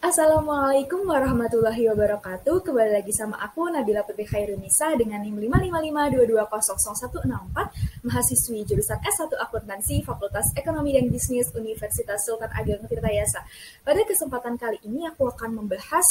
Assalamualaikum warahmatullahi wabarakatuh. Kembali lagi sama aku Nabila Putri Khairunisa dengan NIM 555220164, mahasiswi jurusan S1 Akuntansi Fakultas Ekonomi dan Bisnis Universitas Sultan Ageng Tirtayasa. Pada kesempatan kali ini aku akan membahas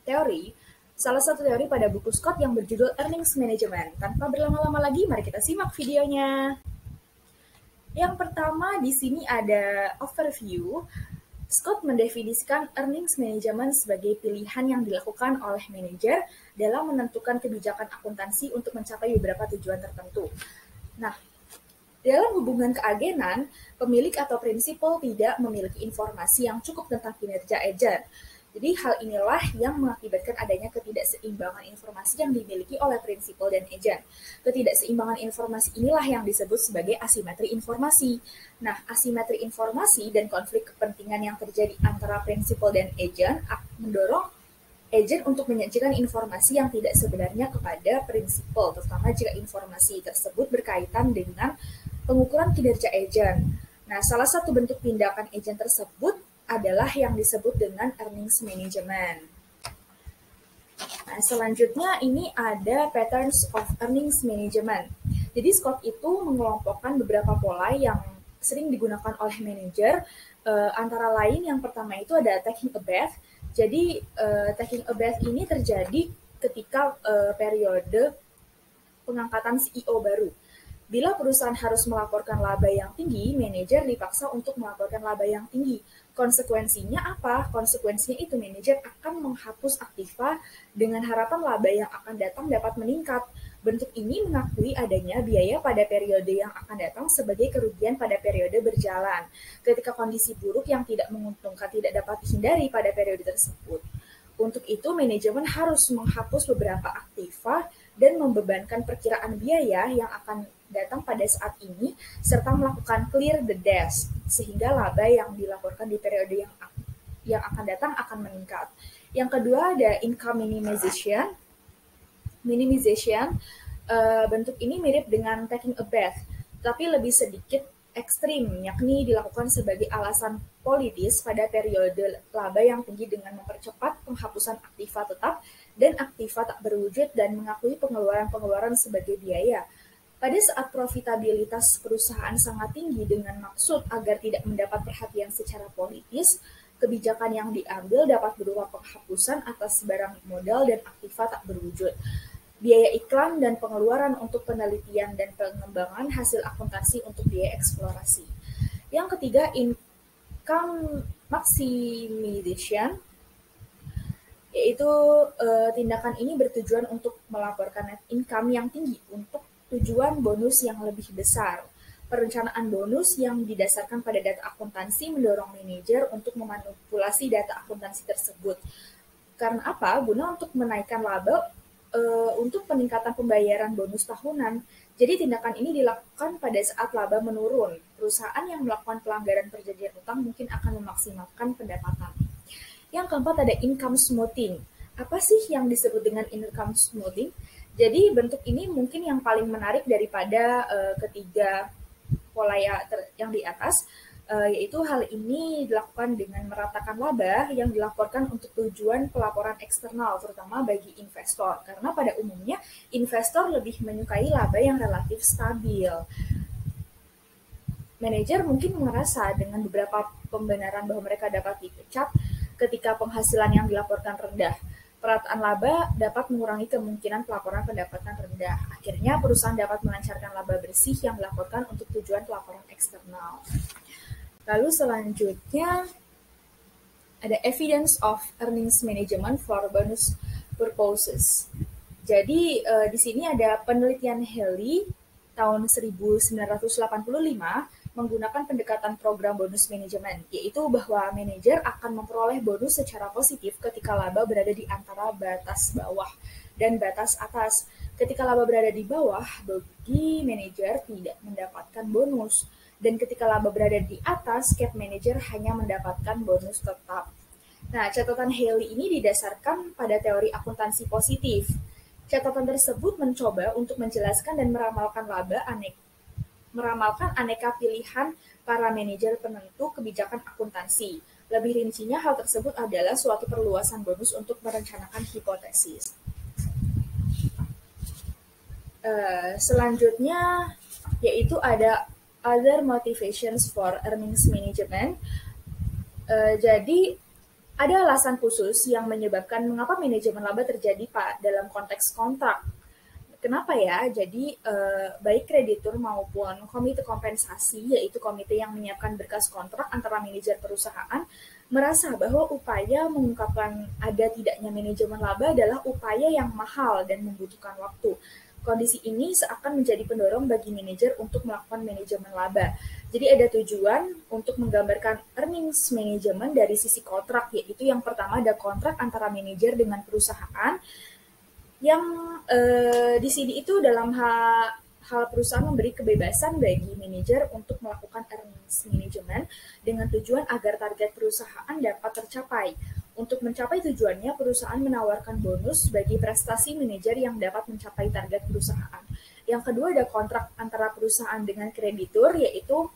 teori salah satu teori pada buku Scott yang berjudul Earnings Management. Tanpa berlama-lama lagi, mari kita simak videonya. Yang pertama di sini ada overview. Scott mendefinisikan earnings management sebagai pilihan yang dilakukan oleh manajer dalam menentukan kebijakan akuntansi untuk mencapai beberapa tujuan tertentu. Nah, dalam hubungan keagenan, pemilik atau prinsipal tidak memiliki informasi yang cukup tentang kinerja agen. Jadi hal inilah yang mengakibatkan adanya ketidakseimbangan informasi yang dimiliki oleh prinsipal dan agen. Ketidakseimbangan informasi inilah yang disebut sebagai asimetri informasi. Nah, asimetri informasi dan konflik kepentingan yang terjadi antara prinsipal dan agen mendorong agen untuk menyajikan informasi yang tidak sebenarnya kepada prinsipal, terutama jika informasi tersebut berkaitan dengan pengukuran kinerja agen. Nah, salah satu bentuk tindakan agen tersebut adalah yang disebut dengan earnings management. Nah, selanjutnya ini ada patterns of earnings management. Jadi Scott itu mengelompokkan beberapa pola yang sering digunakan oleh manajer, antara lain yang pertama itu ada taking a bath. Jadi taking a bath ini terjadi ketika periode pengangkatan CEO baru. Bila perusahaan harus melaporkan laba yang tinggi, manajer dipaksa untuk melaporkan laba yang tinggi. Konsekuensinya apa? Konsekuensinya itu manajer akan menghapus aktiva dengan harapan laba yang akan datang dapat meningkat. Bentuk ini mengakui adanya biaya pada periode yang akan datang sebagai kerugian pada periode berjalan, ketika kondisi buruk yang tidak menguntungkan tidak dapat dihindari pada periode tersebut. Untuk itu, manajemen harus menghapus beberapa aktiva dan membebankan perkiraan biaya yang akan datang pada saat ini, serta melakukan clear the desk, sehingga laba yang dilaporkan di periode yang akan datang akan meningkat. Yang kedua ada income minimization. Bentuk ini mirip dengan taking a bath, tapi lebih sedikit ekstrim, yakni dilakukan sebagai alasan politis pada periode laba yang tinggi dengan mempercepat penghapusan aktiva tetap dan aktiva tak berwujud dan mengakui pengeluaran-pengeluaran sebagai biaya. Pada saat profitabilitas perusahaan sangat tinggi dengan maksud agar tidak mendapat perhatian secara politis, kebijakan yang diambil dapat berupa penghapusan atas barang modal dan aktiva tak berwujud. Biaya iklan dan pengeluaran untuk penelitian dan pengembangan hasil akuntansi untuk biaya eksplorasi. Yang ketiga, income maximization, yaitu tindakan ini bertujuan untuk melaporkan net income yang tinggi untuk tujuan bonus yang lebih besar. Perencanaan bonus yang didasarkan pada data akuntansi mendorong manajer untuk memanipulasi data akuntansi tersebut. Karena apa? Guna untuk menaikkan laba untuk peningkatan pembayaran bonus tahunan. Jadi tindakan ini dilakukan pada saat laba menurun. Perusahaan yang melakukan pelanggaran perjanjian utang mungkin akan memaksimalkan pendapatan. Yang keempat ada income smoothing. Apa sih yang disebut dengan income smoothing? Jadi bentuk ini mungkin yang paling menarik daripada ketiga pola yang di atas, yaitu hal ini dilakukan dengan meratakan laba yang dilaporkan untuk tujuan pelaporan eksternal, terutama bagi investor. Karena pada umumnya, investor lebih menyukai laba yang relatif stabil. Manajer mungkin merasa dengan beberapa pembenaran bahwa mereka dapat dipecat ketika penghasilan yang dilaporkan rendah. Perataan laba dapat mengurangi kemungkinan pelaporan pendapatan rendah. Akhirnya, perusahaan dapat melancarkan laba bersih yang dilaporkan untuk tujuan pelaporan eksternal. Lalu selanjutnya ada evidence of earnings management for bonus purposes. Jadi di sini ada penelitian Haley tahun 1985 menggunakan pendekatan program bonus manajemen, yaitu bahwa manajer akan memperoleh bonus secara positif ketika laba berada di antara batas bawah dan batas atas. Ketika laba berada di bawah, bagi manajer tidak mendapatkan bonus. Dan ketika laba berada di atas, cap manager hanya mendapatkan bonus tetap. Nah, catatan Haley ini didasarkan pada teori akuntansi positif. Catatan tersebut mencoba untuk menjelaskan dan meramalkan aneka pilihan para manajer penentu kebijakan akuntansi. Lebih rincinya, hal tersebut adalah suatu perluasan bonus untuk merencanakan hipotesis. Selanjutnya, yaitu ada other motivations for earnings management. Jadi, ada alasan khusus yang menyebabkan mengapa manajemen laba terjadi dalam konteks kontrak. Kenapa ya? Jadi baik kreditur maupun komite kompensasi, yaitu komite yang menyiapkan berkas kontrak antara manajer perusahaan, merasa bahwa upaya mengungkapkan ada tidaknya manajemen laba adalah upaya yang mahal dan membutuhkan waktu. Kondisi ini seakan menjadi pendorong bagi manajer untuk melakukan manajemen laba. Jadi ada tujuan untuk menggambarkan earnings management dari sisi kontrak, yaitu yang pertama ada kontrak antara manajer dengan perusahaan, yang di sini itu dalam hal perusahaan memberi kebebasan bagi manajer untuk melakukan earnings management dengan tujuan agar target perusahaan dapat tercapai. Untuk mencapai tujuannya, perusahaan menawarkan bonus bagi prestasi manajer yang dapat mencapai target perusahaan. Yang kedua ada kontrak antara perusahaan dengan kreditur, yaitu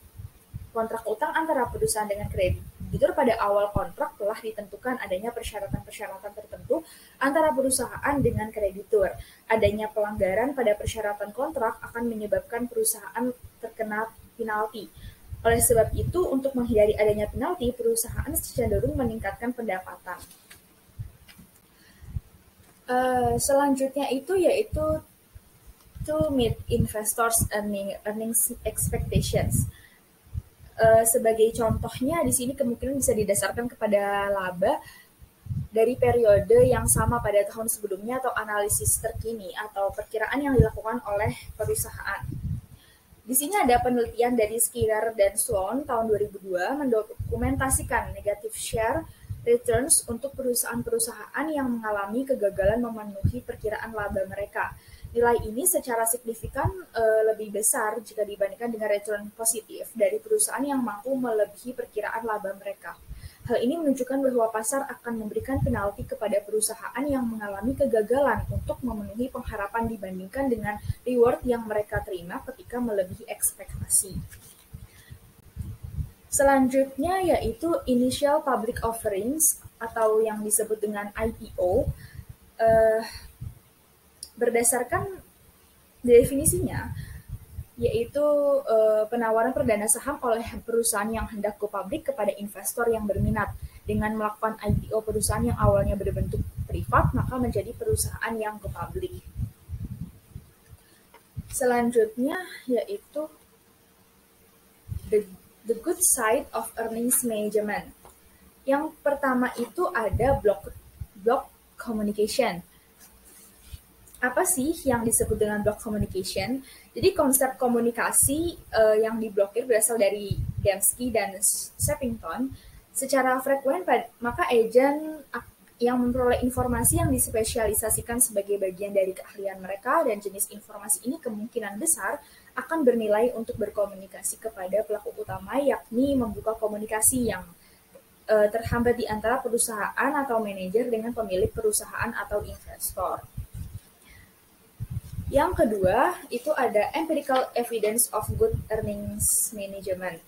kontrak utang antara perusahaan dengan kreditur. Pada awal kontrak telah ditentukan adanya persyaratan-persyaratan tertentu antara perusahaan dengan kreditur. Adanya pelanggaran pada persyaratan kontrak akan menyebabkan perusahaan terkena penalti. Oleh sebab itu, untuk menghindari adanya penalti, perusahaan cenderung meningkatkan pendapatan. Selanjutnya itu yaitu to meet investors' earnings expectations. Sebagai contohnya, di sini kemungkinan bisa didasarkan kepada laba dari periode yang sama pada tahun sebelumnya atau analisis terkini atau perkiraan yang dilakukan oleh perusahaan. Di sini ada penelitian dari Skinner dan Sloan tahun 2002 mendokumentasikan negative share returns untuk perusahaan-perusahaan yang mengalami kegagalan memenuhi perkiraan laba mereka. Nilai ini secara signifikan lebih besar jika dibandingkan dengan return positif dari perusahaan yang mampu melebihi perkiraan laba mereka. Hal ini menunjukkan bahwa pasar akan memberikan penalti kepada perusahaan yang mengalami kegagalan untuk memenuhi pengharapan dibandingkan dengan reward yang mereka terima ketika melebihi ekspektasi. Selanjutnya yaitu initial public offerings atau yang disebut dengan IPO. Berdasarkan definisinya, yaitu penawaran perdana saham oleh perusahaan yang hendak go public kepada investor yang berminat. Dengan melakukan IPO perusahaan yang awalnya berbentuk privat, maka menjadi perusahaan yang go public. Selanjutnya yaitu the good side of earnings management. Yang pertama itu ada block communication. Apa sih yang disebut dengan block communication? Jadi konsep komunikasi yang diblokir berasal dari Dembski dan Shepington. Secara frekuent, maka agen yang memperoleh informasi yang dispesialisasikan sebagai bagian dari keahlian mereka, dan jenis informasi ini kemungkinan besar akan bernilai untuk berkomunikasi kepada pelaku utama, yakni membuka komunikasi yang terhambat di antara perusahaan atau manajer dengan pemilik perusahaan atau investor. Yang kedua, itu ada empirical evidence of good earnings management.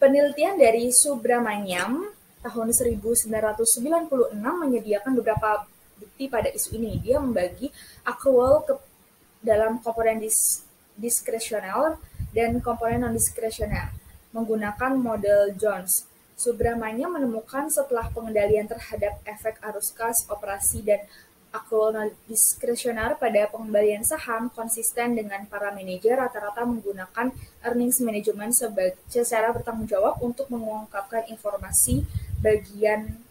Penelitian dari Subramaniam tahun 1996 menyediakan beberapa bukti pada isu ini. Dia membagi accrual dalam komponen diskresional dan komponen non-diskresional menggunakan model Jones. Subramaniam menemukan setelah pengendalian terhadap efek arus kas, operasi, dan accrual non-diskresioner pada pengembalian saham konsisten dengan para manajer rata-rata menggunakan earnings management secara bertanggung jawab untuk mengungkapkan informasi bagian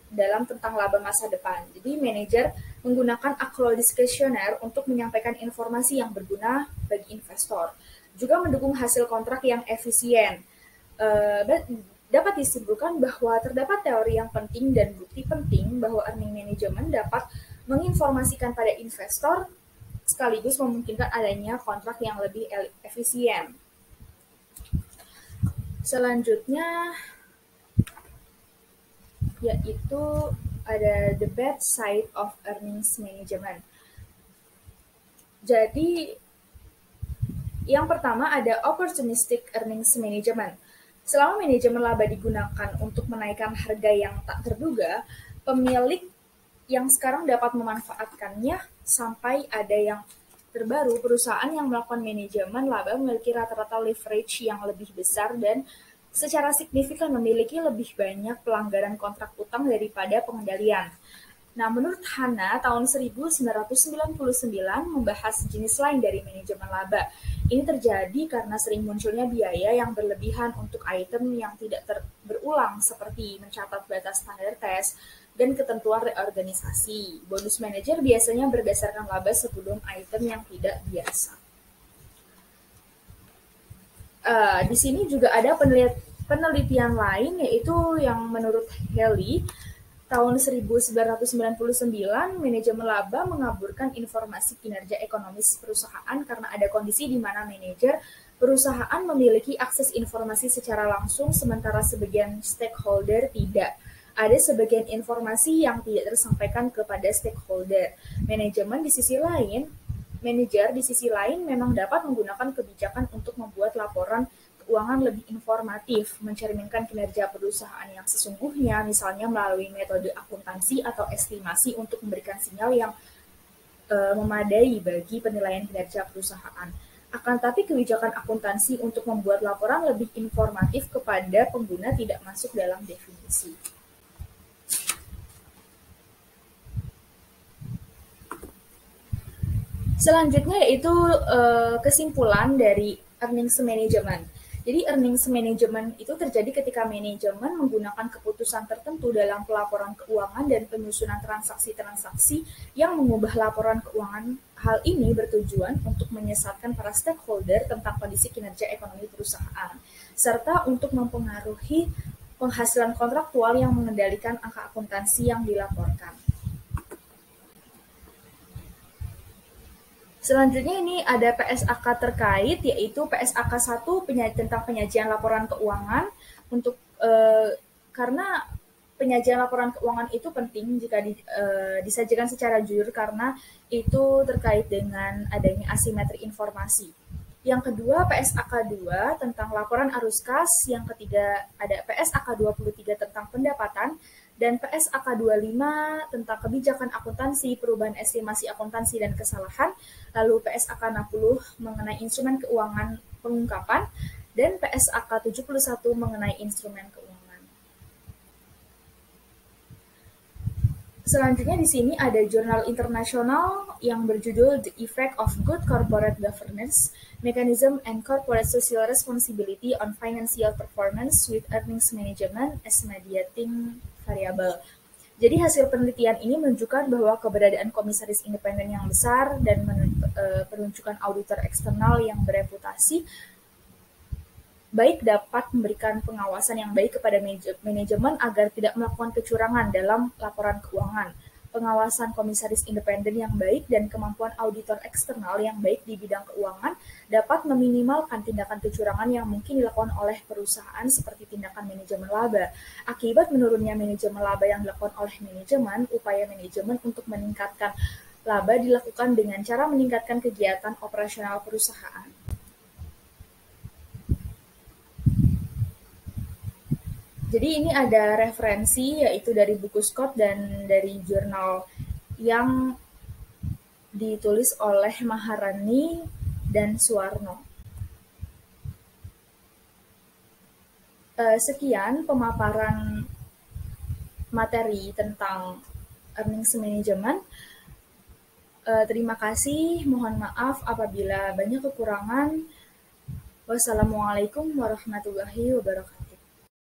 dalam tentang laba masa depan. Jadi manajer menggunakan accrual diskresioner untuk menyampaikan informasi yang berguna bagi investor. Juga mendukung hasil kontrak yang efisien. Dapat disimpulkan bahwa terdapat teori yang penting dan bukti penting bahwa earning management dapat menginformasikan pada investor sekaligus memungkinkan adanya kontrak yang lebih efisien. Selanjutnya yaitu ada the bad side of earnings management. Jadi yang pertama ada opportunistic earnings management. Selama manajemen laba digunakan untuk menaikkan harga yang tak terduga, pemilik yang sekarang dapat memanfaatkannya sampai ada yang terbaru. Perusahaan yang melakukan manajemen laba memiliki rata-rata leverage yang lebih besar dan secara signifikan memiliki lebih banyak pelanggaran kontrak utang daripada pengendalian. Nah, menurut Hana, tahun 1999 membahas jenis lain dari manajemen laba. Ini terjadi karena sering munculnya biaya yang berlebihan untuk item yang tidak berulang seperti mencatat batas standar tes dan ketentuan reorganisasi. Bonus manajer biasanya berdasarkan laba sebelum item yang tidak biasa. Di sini juga ada penelitian lain yaitu yang menurut Haley tahun 1999, manajemen laba mengaburkan informasi kinerja ekonomis perusahaan karena ada kondisi di mana manajer perusahaan memiliki akses informasi secara langsung, sementara sebagian stakeholder tidak. Ada sebagian informasi yang tidak tersampaikan kepada stakeholder. Manajer di sisi lain memang dapat menggunakan kebijakan untuk membuat laporan keuangan lebih informatif, mencerminkan kinerja perusahaan yang sesungguhnya, misalnya melalui metode akuntansi atau estimasi untuk memberikan sinyal yang memadai bagi penilaian kinerja perusahaan. Akan tetapi kebijakan akuntansi untuk membuat laporan lebih informatif kepada pengguna tidak masuk dalam definisi. Selanjutnya yaitu kesimpulan dari earnings management. Jadi earnings management itu terjadi ketika manajemen menggunakan keputusan tertentu dalam pelaporan keuangan dan penyusunan transaksi-transaksi yang mengubah laporan keuangan. Hal ini bertujuan untuk menyesatkan para stakeholder tentang kondisi kinerja ekonomi perusahaan, serta untuk mempengaruhi penghasilan kontraktual yang mengendalikan angka akuntansi yang dilaporkan. Selanjutnya ini ada PSAK terkait, yaitu PSAK 1 tentang penyajian laporan keuangan untuk karena penyajian laporan keuangan itu penting jika disajikan secara jujur karena itu terkait dengan adanya asimetri informasi. Yang kedua PSAK 2 tentang laporan arus kas, yang ketiga ada PSAK 23 tentang pendapatan, dan PSAK 25 tentang kebijakan akuntansi, perubahan estimasi akuntansi dan kesalahan, lalu PSAK 60 mengenai instrumen keuangan pengungkapan, dan PSAK 71 mengenai instrumen keuangan. Selanjutnya di sini ada jurnal internasional yang berjudul The Effect of Good Corporate Governance, Mechanism and Corporate Social Responsibility on Financial Performance with Earnings Management as Mediating Variable. Jadi hasil penelitian ini menunjukkan bahwa keberadaan komisaris independen yang besar dan penunjukan auditor eksternal yang bereputasi baik dapat memberikan pengawasan yang baik kepada manajemen agar tidak melakukan kecurangan dalam laporan keuangan. Pengawasan komisaris independen yang baik dan kemampuan auditor eksternal yang baik di bidang keuangan dapat meminimalkan tindakan kecurangan yang mungkin dilakukan oleh perusahaan seperti tindakan manajemen laba. Akibat menurunnya manajemen laba yang dilakukan oleh manajemen, upaya manajemen untuk meningkatkan laba dilakukan dengan cara meningkatkan kegiatan operasional perusahaan. Jadi ini ada referensi yaitu dari buku Scott dan dari jurnal yang ditulis oleh Maharani dan Suwarno. Sekian pemaparan materi tentang earnings management. Terima kasih, mohon maaf apabila banyak kekurangan. Wassalamualaikum warahmatullahi wabarakatuh.